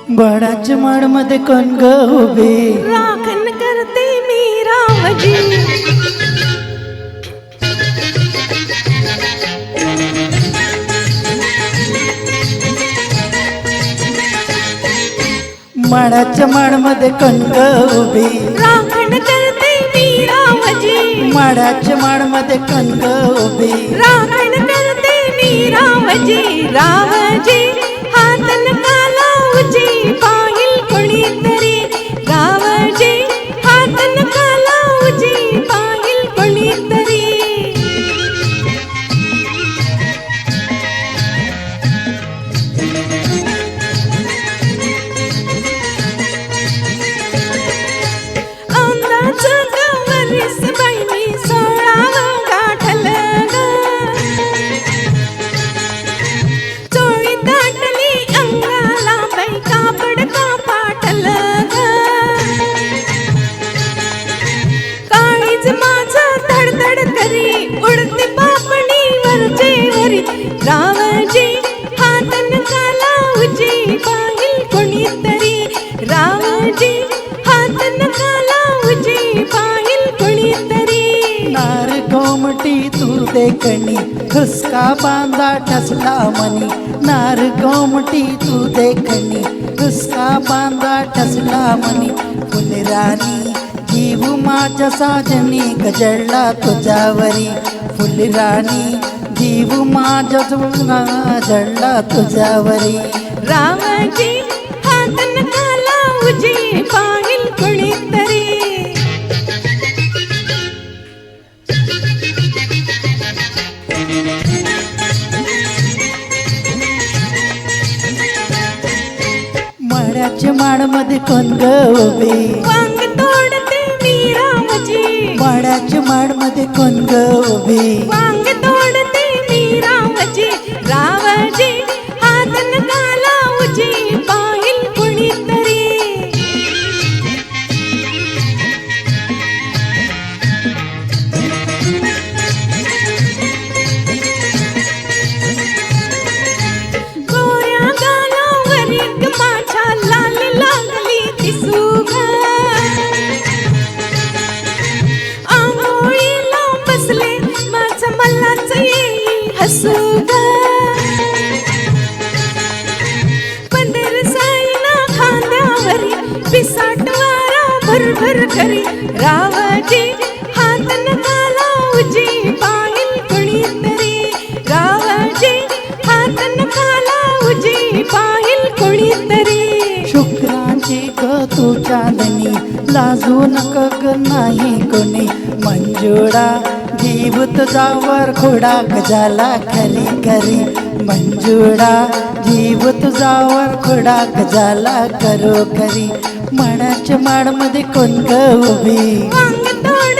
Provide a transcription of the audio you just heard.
बडाच्या माडमध्ये कोण ग उभी, राखण करते मी रामजी. माडाच्या माडमध्ये कोण ग उभी, राखण करते मी रामजी. माडाच्या माडमध्ये कोण ग उभी, राखण करते मी रामजी. रामजी हात नका लावूची, पाहिल कोणीतरी. रामजी हात नका लावूची, पाहिल कोणीतरी. औंदाचं गवरीस बाई मी 16वं गाठलं ग. चोळी दाटली अंगाला बाई, कापड का फाटलं ग. काळीज माझं धडधड करी, उडते पापणी वरचे वरी. रामजी हात नका लावूची, पाहिल कोणीतरी. रामजी हात नका लावूची, पाहिल कोणीतरी. नार गोमटी तू देखणी, हुसका बांधा ठसला मनी. नार गोमटी तू देखणी, हुसका बांधा ठसला मनी. फुलराणी जीव माझ्या साजनी, गजळला तुझ्यावरी. फुलराणी जीव माझ्या जळला तुझ्यावरी. रामजी हात नका लावूची, पाहिल कोणीतरी. माड्याच्या माडमध्ये कोण ग उभी, वांग तोडते मी रामजी. माड्याच्या माडमध्ये कोण ग उभी, वांग तोडते मी रामजी. रामजी हात नका लावूची, पाहिल कोणीतरी. गोऱ्या गालावरी ग माझ्या लाल लागली दिसू ग. आंघोळीला बसले माझं मलाच येई हसू ग. पंढर साईना खांद्यावरी, पिसाट वारा भरभर करी. रावजी हात नका लावूची, पाहिल कोणीतरी. रावजी हात नका लावूची, पाहिल कोणीतरी. शुक्रांची ग तू चांदणी, लाजू नक ग नाही कोणी. मंजुळा जीव तुझावर खोडा गजाला खरी खरी. मंजुळा जीव तुझावर खोडा गजाला करो खरी. माडाच्या माडमध्ये कोण ग उभी, वांग तोड